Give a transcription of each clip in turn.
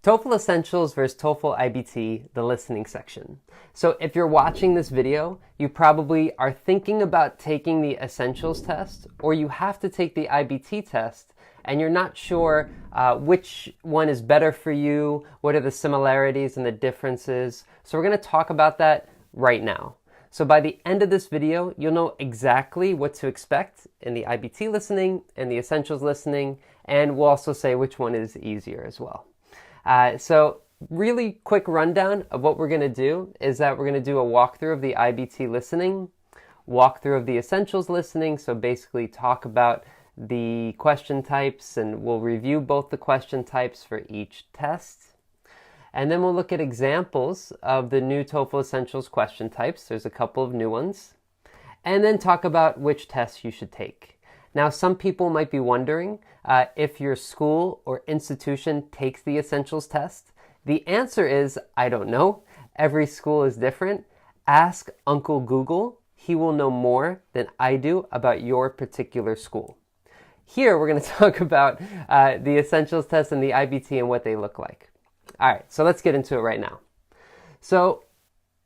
TOEFL Essentials versus TOEFL IBT, the listening section. So if you're watching this video, you probably are thinking about taking the Essentials test, or you have to take the IBT test, and you're not sure which one is better for you, what are the similarities and the differences. So we're going to talk about that right now. So by the end of this video, you'll know exactly what to expect in the IBT listening and the Essentials listening, and we'll also say which one is easier as well. So really quick rundown of what we're going to do is that we're going to do a walkthrough of the IBT listening, walkthrough of the Essentials listening, so basically talk about the question types, and we'll review both the question types for each test. And then we'll look at examples of the new TOEFL Essentials question types. There's a couple of new ones. And then talk about which tests you should take. Now, some people might be wondering if your school or institution takes the Essentials test. The answer is, I don't know. Every school is different. Ask Uncle Google. He will know more than I do about your particular school. Here, we're going to talk about the Essentials test and the IBT and what they look like. All right, so let's get into it right now. So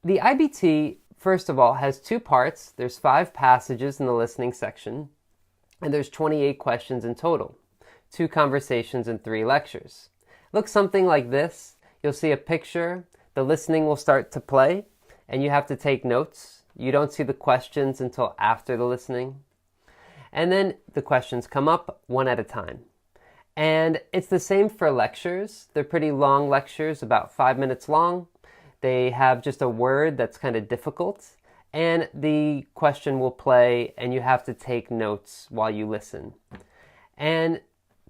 the IBT, first of all, has two parts. There's 5 passages in the listening section, and there's 28 questions in total, 2 conversations and 3 lectures. It looks something like this. You'll see a picture. The listening will start to play, and you have to take notes. You don't see the questions until after the listening. And then the questions come up one at a time. And it's the same for lectures. They're pretty long lectures, about 5 minutes long. They have just a word that's kind of difficult. And the question will play, and you have to take notes while you listen. And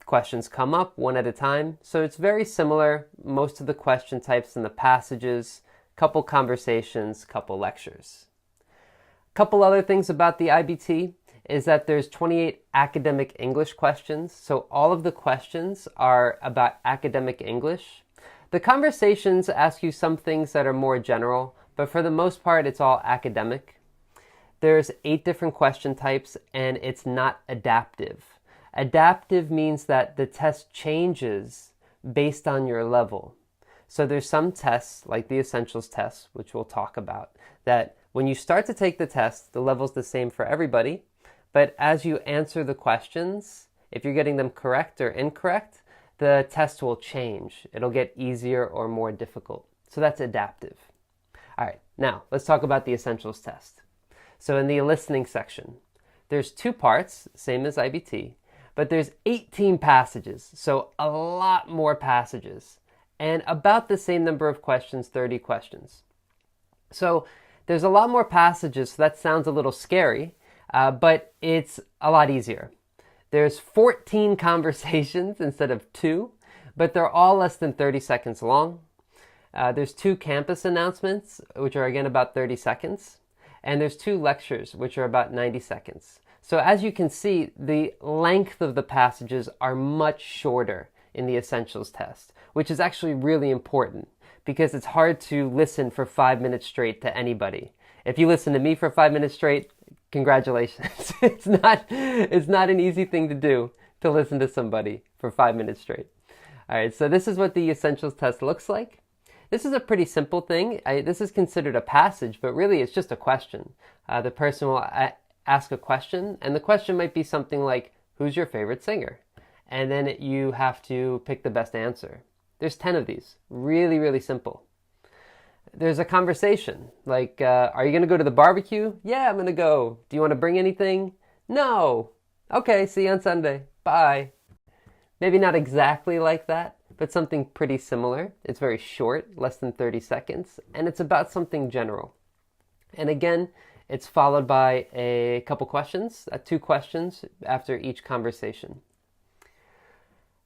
questions come up one at a time. So it's very similar. Most of the question types in the passages, couple conversations, couple lectures. Couple other things about the IBT is that there's 28 academic English questions. So all of the questions are about academic English. The conversations ask you some things that are more general, but for the most part, it's all academic. There's 8 different question types, and it's not adaptive. Adaptive means that the test changes based on your level. So there's some tests, like the Essentials test, which we'll talk about, that when you start to take the test, the level's the same for everybody. But as you answer the questions, if you're getting them correct or incorrect, the test will change. It'll get easier or more difficult. So that's adaptive. All right, now let's talk about the Essentials test. So in the listening section, there's 2 parts, same as IBT, but there's 18 passages, so a lot more passages, and about the same number of questions, 30 questions. So there's a lot more passages, so that sounds a little scary. But it's a lot easier. There's 14 conversations instead of 2, but they're all less than 30 seconds long. There's 2 campus announcements, which are again about 30 seconds. And there's 2 lectures, which are about 90 seconds. So as you can see, the length of the passages are much shorter in the Essentials test, which is actually really important because it's hard to listen for 5 minutes straight to anybody. If you listen to me for 5 minutes straight, congratulations. It's not an easy thing to do, to listen to somebody for 5 minutes straight. All right, so this is what the Essentials test looks like. This is a pretty simple thing. This is considered a passage, but really it's just a question. The person will ask a question, and the question might be something like, who's your favorite singer? And then you have to pick the best answer. There's 10 of these. Really, really simple. There's a conversation, like, are you going to go to the barbecue? Yeah, I'm going to go. Do you want to bring anything? No. Okay, see you on Sunday. Bye. Maybe not exactly like that, but something pretty similar. It's very short, less than 30 seconds, and it's about something general. And again, it's followed by a couple questions, 2 questions after each conversation.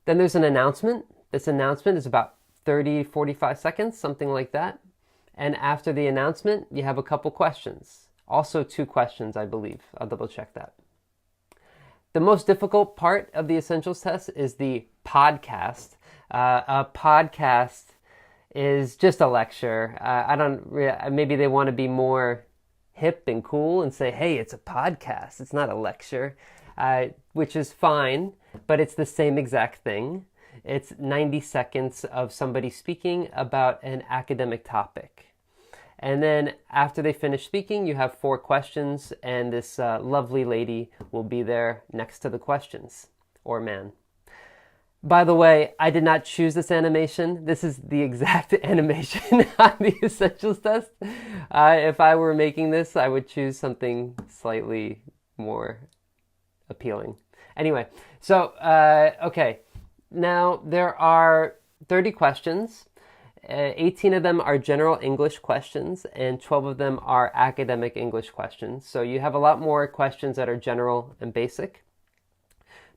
Then there's an announcement. This announcement is about 30, 45 seconds, something like that. And after the announcement, you have a couple questions. Also 2 questions, I believe. I'll double check that. The most difficult part of the Essentials test is the podcast. A podcast is just a lecture. Maybe they want to be more hip and cool and say, hey, it's a podcast. It's not a lecture, which is fine, but it's the same exact thing. It's 90 seconds of somebody speaking about an academic topic. And then after they finish speaking, you have 4 questions, and this lovely lady will be there next to the questions, or man. By the way, I did not choose this animation. This is the exact animation on the Essentials test. If I were making this, I would choose something slightly more appealing. Anyway, so, okay. Now, there are 30 questions. 18 of them are general English questions, and 12 of them are academic English questions. So you have a lot more questions that are general and basic.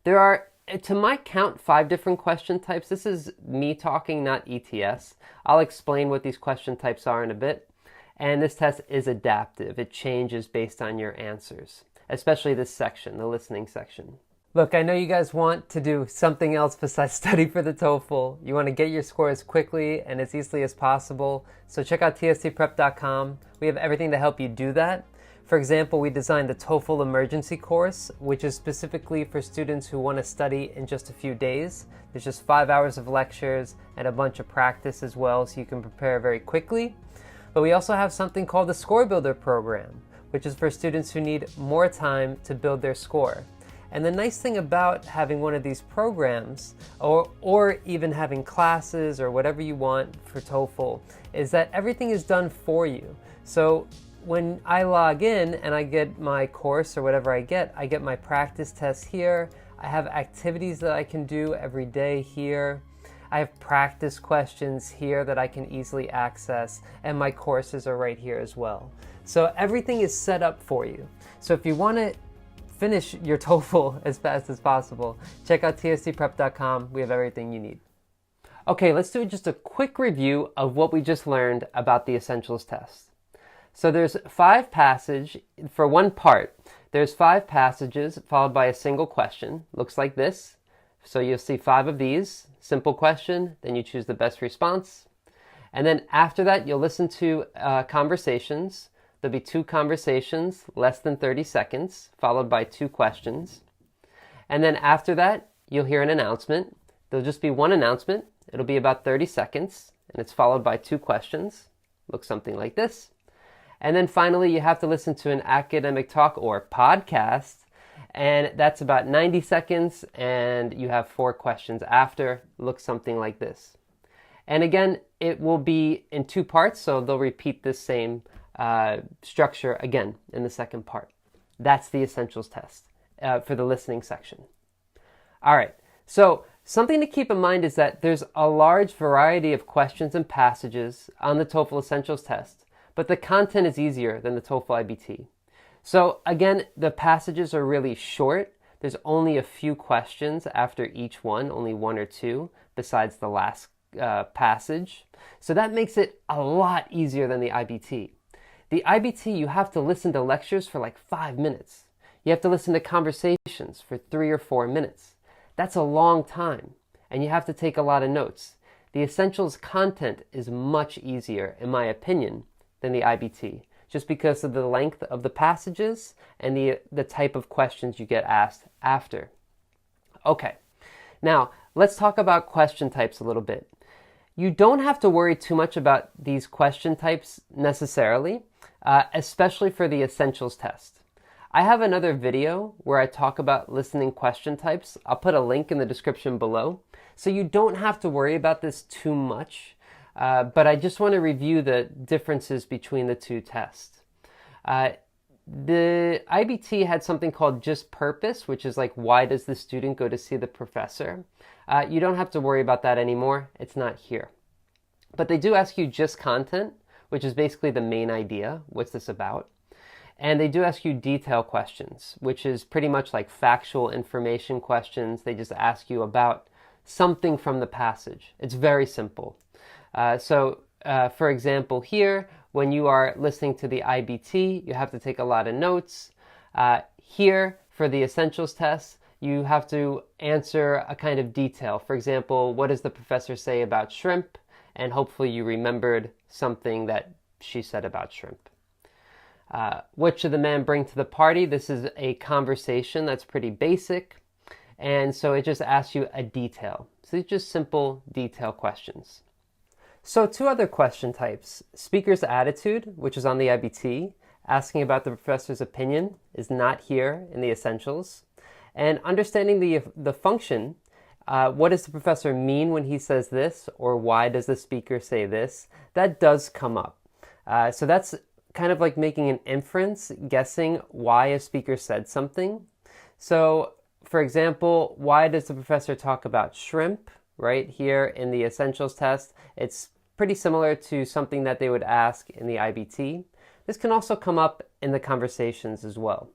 There are, to my count, 5 different question types. This is me talking, not ETS. I'll explain what these question types are in a bit. And this test is adaptive. It changes based on your answers, especially this section, the listening section. Look, I know you guys want to do something else besides study for the TOEFL. You want to get your score as quickly and as easily as possible. So check out tstprep.com. We have everything to help you do that. For example, we designed the TOEFL emergency course, which is specifically for students who want to study in just a few days. There's just 5 hours of lectures and a bunch of practice as well, so you can prepare very quickly. But we also have something called the Score Builder program, which is for students who need more time to build their score. And the nice thing about having one of these programs, or even having classes or whatever you want for TOEFL, is that everything is done for you. So when I log in and I get my course or whatever I get my practice tests here. I have activities that I can do every day here. I have practice questions here that I can easily access, and my courses are right here as well. So everything is set up for you. So if you want to finish your TOEFL as fast as possible, check out tstprep.com. We have everything you need. Okay, let's do just a quick review of what we just learned about the Essentials test. So there's 5 passages for one part. There's 5 passages followed by a single question. Looks like this. So you'll see 5 of these. Simple question, then you choose the best response. And then after that, you'll listen to conversations. There'll be 2 conversations, less than 30 seconds, followed by 2 questions. And then after that, you'll hear an announcement. There'll just be one announcement. It'll be about 30 seconds, and it's followed by 2 questions. Looks something like this. And then finally, you have to listen to an academic talk or podcast, and that's about 90 seconds, and you have 4 questions after. Looks something like this. And again, it will be in 2 parts, so they'll repeat this same structure again in the second part. That's the Essentials test for the listening section. All right, so something to keep in mind is that there's a large variety of questions and passages on the TOEFL Essentials test, but the content is easier than the TOEFL IBT. So again, the passages are really short. There's only a few questions after each one, only 1 or 2, besides the last passage. So that makes it a lot easier than the IBT. The IBT, you have to listen to lectures for like 5 minutes. You have to listen to conversations for 3 or 4 minutes. That's a long time, and you have to take a lot of notes. The Essentials content is much easier, in my opinion, than the IBT, just because of the length of the passages and the type of questions you get asked after. Okay, now let's talk about question types a little bit. You don't have to worry too much about these question types necessarily, especially for the Essentials test. I have another video where I talk about listening question types. I'll put a link in the description below. So you don't have to worry about this too much, but I just want to review the differences between the 2 tests. The IBT had something called just purpose, which is like, why does the student go to see the professor? You don't have to worry about that anymore. It's not here. But they do ask you just content, which is basically the main idea. What's this about? And they do ask you detail questions, which is pretty much like factual information questions. They just ask you about something from the passage. It's very simple. For example, here, when you are listening to the IBT, you have to take a lot of notes. Here, for the Essentials test, you have to answer a kind of detail. For example, what does the professor say about shrimp? And hopefully you remembered something that she said about shrimp. What should the man bring to the party? This is a conversation that's pretty basic. And so it just asks you a detail. So these are just simple detail questions. So 2 other question types. Speaker's attitude, which is on the IBT, asking about the professor's opinion, is not here in the essentials. And understanding the function, what does the professor mean when he says this, or why does the speaker say this, that does come up. So that's kind of like making an inference, guessing why a speaker said something. So, for example, why does the professor talk about shrimp? Right here in the essentials test, it's pretty similar to something that they would ask in the IBT. This can also come up in the conversations as well.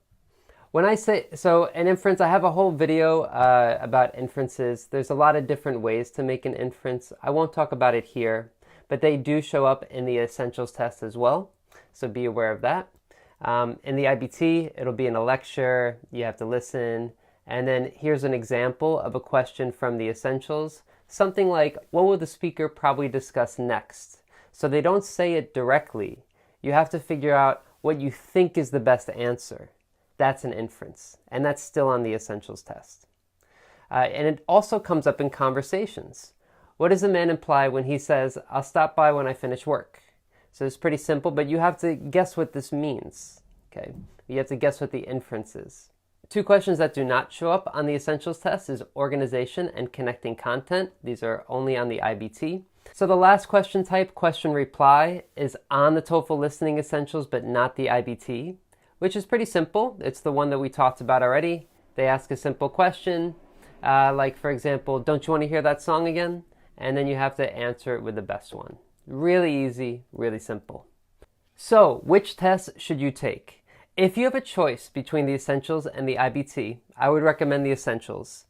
When I say, so an inference, I have a whole video about inferences. There's a lot of different ways to make an inference. I won't talk about it here, but they do show up in the essentials test as well. So be aware of that. In the IBT, it'll be in a lecture, you have to listen. And then here's an example of a question from the essentials. Something like, what will the speaker probably discuss next? So they don't say it directly. You have to figure out what you think is the best answer. That's an inference, and that's still on the essentials test. And it also comes up in conversations. What does the man imply when he says, I'll stop by when I finish work? So it's pretty simple, but you have to guess what this means. Okay, you have to guess what the inference is. 2 questions that do not show up on the essentials test is organization and connecting content. These are only on the IBT. So the last question type, question reply, is on the TOEFL listening essentials, but not the IBT, which is pretty simple. It's the one that we talked about already. They ask a simple question, like for example, don't you want to hear that song again? And then you have to answer it with the best one. Really easy, really simple. So which test should you take? If you have a choice between the essentials and the IBT, I would recommend the essentials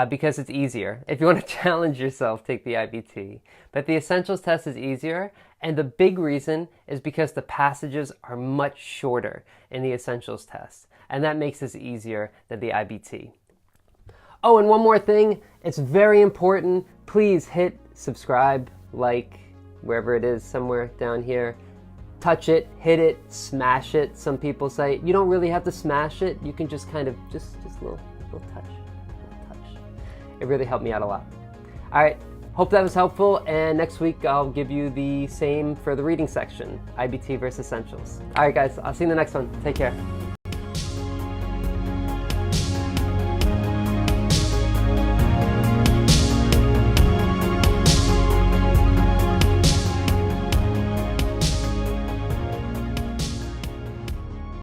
because it's easier. If you want to challenge yourself, take the IBT. But the essentials test is easier, and the big reason is because the passages are much shorter in the essentials test, and that makes this easier than the IBT. Oh, and one more thing, it's very important. Please hit subscribe, like, wherever it is, somewhere down here. Touch it, hit it, smash it. Some people say you don't really have to smash it. You can just kind of, just a little touch. It really helped me out a lot. All right, hope that was helpful. And next week I'll give you the same for the reading section, IBT versus essentials. All right, guys, I'll see you in the next one. Take care.